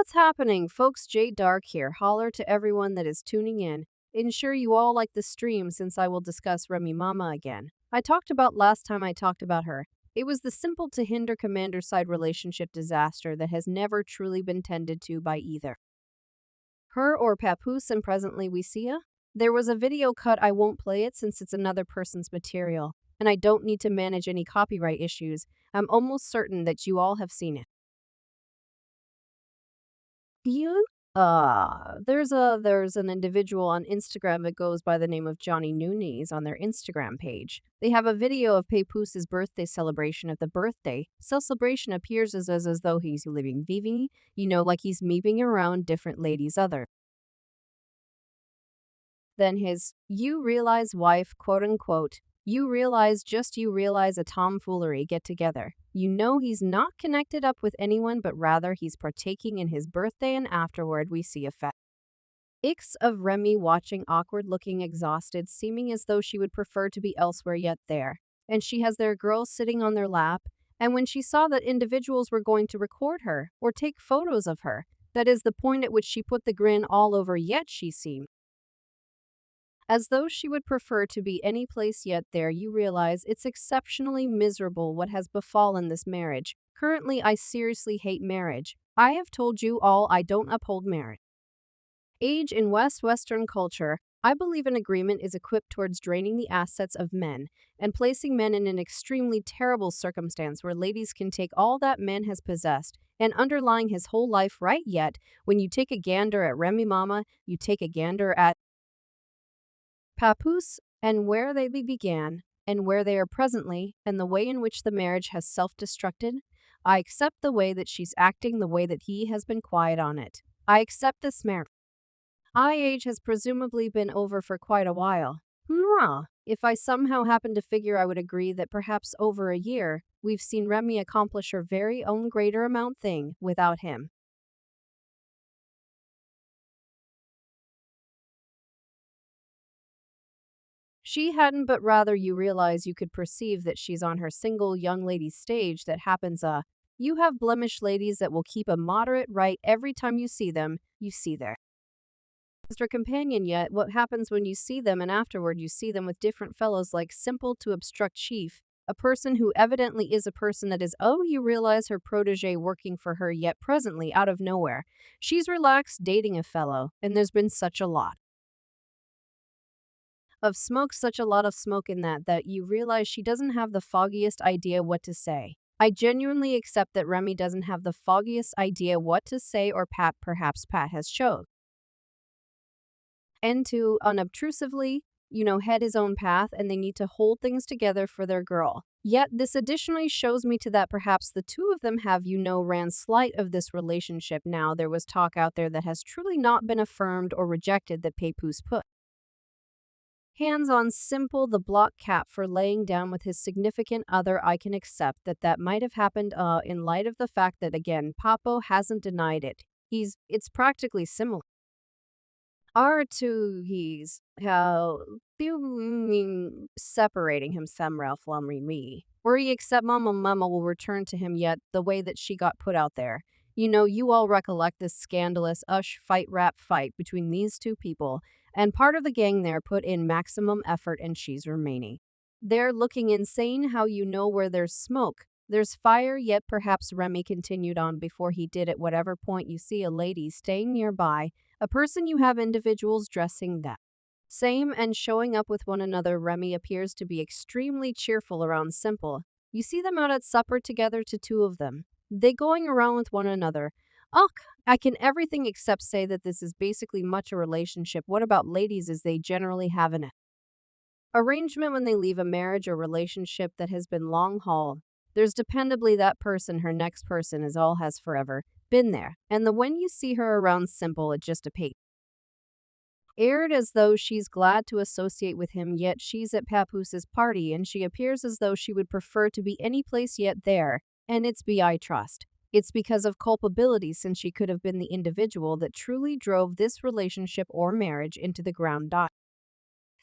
What's happening, folks? J Dark here. Holler to everyone that is tuning in. Ensure you all like the stream since I will discuss Remy Mama again. I talked about last time I talked about her. It was the simple to hinder commander side relationship disaster that has never truly been tended to by either her or Papoose, and presently we see ya. There was a video cut. I won't play it since it's another person's material, and I don't need to manage any copyright issues. I'm almost certain that you all have seen it. You? There's an individual on Instagram that goes by the name of Johnny Noonies on their Instagram page. They have a video of Papoose's birthday celebration. At the birthday celebration appears as though he's living Vivi, like he's meeping around different ladies other than his you realize wife, quote unquote. You realize a tomfoolery get together. He's not connected up with anyone, but rather he's partaking in his birthday, and afterward we see a Ix of Remy watching, awkward looking, exhausted, seeming as though she would prefer to be elsewhere yet there. And she has their girls sitting on their lap, and when she saw that individuals were going to record her or take photos of her, that is the point at which she put the grin all over, yet she seemed as though she would prefer to be any place yet there. You realize it's exceptionally miserable what has befallen this marriage. Currently, I seriously hate marriage. I have told you all I don't uphold marriage. Age in Western culture, I believe an agreement is equipped towards draining the assets of men and placing men in an extremely terrible circumstance where ladies can take all that man has possessed and underlying his whole life. Right? Yet, when you take a gander at Remy Mama, you take a gander at Papoose, and where they began, and where they are presently, and the way in which the marriage has self-destructed. I accept the way that she's acting, the way that he has been quiet on it. I accept this marriage. Age has presumably been over for quite a while. If I somehow happen to figure, I would agree that perhaps over a year, we've seen Remy accomplish her very own greater amount thing without him. She hadn't, but rather you realize you could perceive that she's on her single young lady stage that happens. You have blemished ladies that will keep a moderate right every time you see them, their companion, yet what happens when you see them and afterward you see them with different fellows like simple to obstruct chief, a person who evidently is a person that is, you realize her protege working for her, yet presently out of nowhere, she's relaxed dating a fellow, and there's been such a lot of smoke, such a lot of smoke in that you realize she doesn't have the foggiest idea what to say. I genuinely accept that Remy doesn't have the foggiest idea what to say, or perhaps Pat has chosen and to unobtrusively, head his own path, and they need to hold things together for their girl. Yet this additionally shows me to that perhaps the two of them have, ran slight of this relationship. Now there was talk out there that has truly not been affirmed or rejected that Papoose put hands on Simple the block cap for laying down with his significant other. I can accept that might have happened in light of the fact that, again, Papo hasn't denied it. It's practically similar. R2, he's how separating him from Remy. Where he accept Mama will return to him, yet the way that she got put out there. You all recollect this scandalous rap fight between these two people, and part of the gang there put in maximum effort, and she's remaining. They're looking insane. How where there's smoke, there's fire, yet perhaps Remy continued on before he did. At whatever point you see a lady staying nearby, a person, you have individuals dressing that same and showing up with one another. Remy appears to be extremely cheerful around Simple. You see them out at supper together, to two of them. They going around with one another. I can everything except say that this is basically much a relationship. What about ladies, as they generally have an arrangement when they leave a marriage or relationship that has been long haul. There's dependably that person, her next person is all has forever been there. And when you see her around Simple, it just aired as though she's glad to associate with him, yet she's at Papoose's party and she appears as though she would prefer to be any place yet there. And it's I trust. It's because of culpability, since she could have been the individual that truly drove this relationship or marriage into the ground.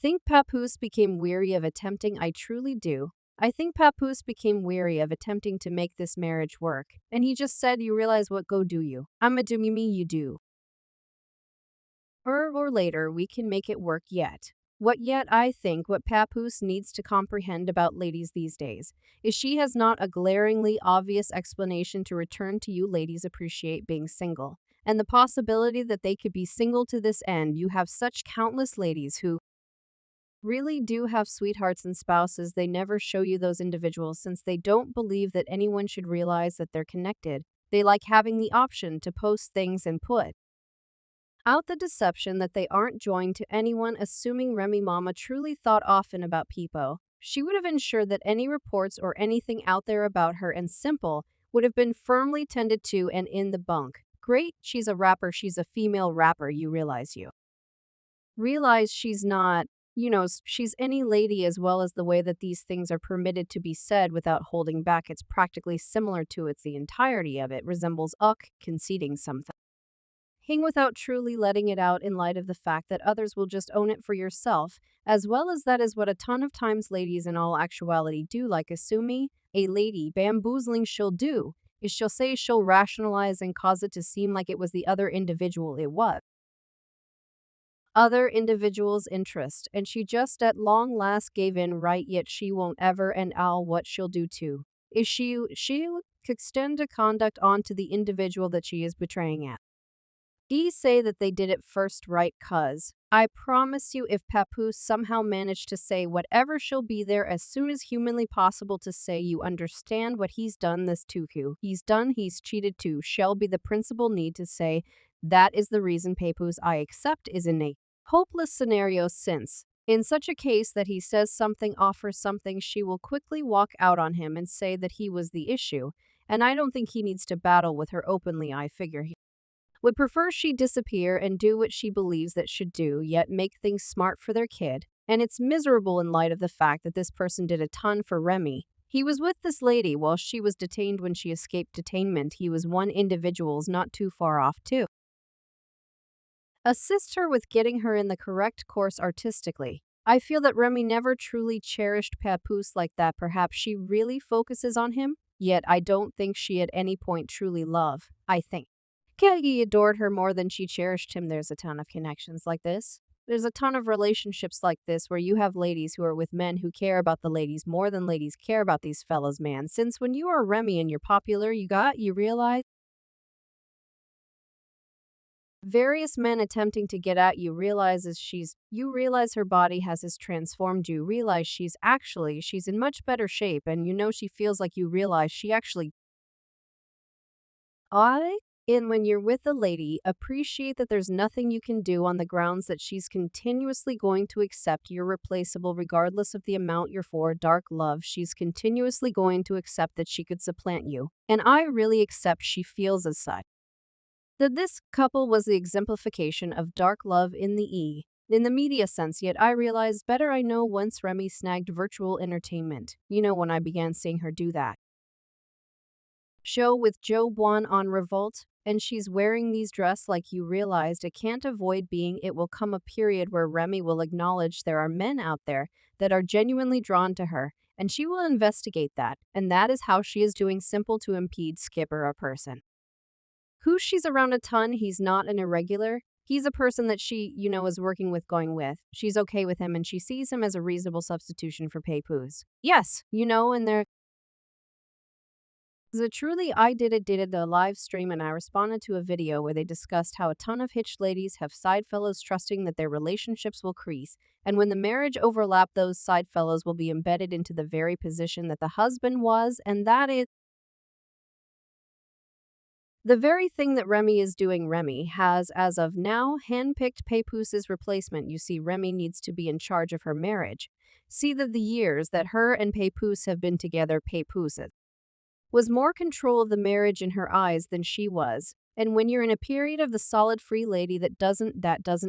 Think Papoose became weary of attempting. I truly do. I think Papoose became weary of attempting to make this marriage work, and he just said, "You realize what go do you? I'm a do me you do. Or later, we can make it work yet." What yet I think what Papoose needs to comprehend about ladies these days is she has not a glaringly obvious explanation to return to you ladies appreciate being single. And the possibility that they could be single to this end, you have such countless ladies who really do have sweethearts and spouses. They never show you those individuals since they don't believe that anyone should realize that they're connected. They like having the option to post things and put out the deception that they aren't joined to anyone. Assuming Remy Mama truly thought often about Peepo, she would have ensured that any reports or anything out there about her and Simple would have been firmly tended to and in the bunk. Great, she's a rapper, she's a female rapper, you realize she's not, she's any lady, as well as the way that these things are permitted to be said without holding back. It's practically similar to it's the entirety of it resembles conceding something without truly letting it out, in light of the fact that others will just own it for yourself, as well as that is what a ton of times ladies in all actuality do. Like assuming a lady bamboozling she'll do is she'll say she'll rationalize and cause it to seem like it was the other individual, it was other individual's interest, and she just at long last gave in, right? Yet she won't ever, and what she'll do too is she'll extend a conduct onto the individual that she is betraying at. Say that they did it first, right? Cuz I promise you, if Papoose somehow managed to say whatever, she'll be there as soon as humanly possible to say, "You understand what he's done this to you. He's done, he's cheated too." Shall be the principal need to say, "That is the reason Papoose I accept is in a hopeless scenario," since in such a case that he says something, offers something, she will quickly walk out on him and say that he was the issue. And I don't think he needs to battle with her openly. I figure he would prefer she disappear and do what she believes that should do, yet make things smart for their kid. And it's miserable in light of the fact that this person did a ton for Remy. He was with this lady while she was detained. When she escaped detainment, he was one individual's not too far off to assist her with getting her in the correct course artistically. I feel that Remy never truly cherished Papoose like that. Perhaps she really focuses on him, yet I don't think she at any point truly loved. I think Kagi adored her more than she cherished him. There's a ton of connections like this. There's a ton of relationships like this where you have ladies who are with men who care about the ladies more than ladies care about these fellas, man. Since when you are Remy and you're popular, you realize various men attempting to get at you, you realize her body has transformed. You realize she's in much better shape, and she feels like, you realize she actually I and when you're with a lady, appreciate that there's nothing you can do on the grounds that she's continuously going to accept you're replaceable regardless of the amount you're for. Dark love, she's continuously going to accept that she could supplant you. And I really accept she feels as such. That this couple was the exemplification of dark love in the media sense, yet I realized better. I know once Remy snagged virtual entertainment. When I began seeing her do that show with Joe Bwan on Revolt, and she's wearing these dress, like, you realized it can't avoid being. It will come a period where Remy will acknowledge there are men out there that are genuinely drawn to her, and she will investigate that, and that is how she is doing. Simple to impede Skipper, a person who she's around a ton. He's not an irregular. He's a person that she, is working with, going with. She's okay with him, and she sees him as a reasonable substitution for Papoose. Yes, and they're truly, I did a live stream, and I responded to a video where they discussed how a ton of hitched ladies have side fellows trusting that their relationships will crease, and when the marriage overlap, those side fellows will be embedded into the very position that the husband was, and that is the very thing that Remy is doing. Remy has, as of now, handpicked Papoose's replacement. You see, Remy needs to be in charge of her marriage. See that the years that her and Papoose have been together, Papoose was more control of the marriage in her eyes than she was. And when you're in a period of the solid free lady, that doesn't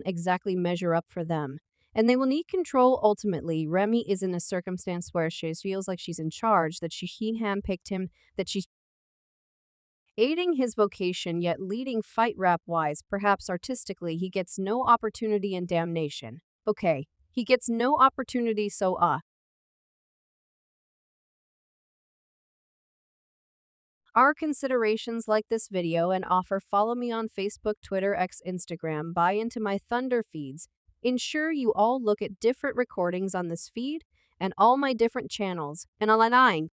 exactly measure up for them. And they will need control ultimately. Remy is in a circumstance where she feels like she's in charge, that he handpicked him, that she's aiding his vocation, yet leading fight rap wise. Perhaps artistically, he gets no opportunity, and damnation. Okay, he gets no opportunity, so Our considerations like this video and offer follow me on Facebook, Twitter, X, Instagram, buy into my Thunder feeds. Ensure you all look at different recordings on this feed and all my different channels and align.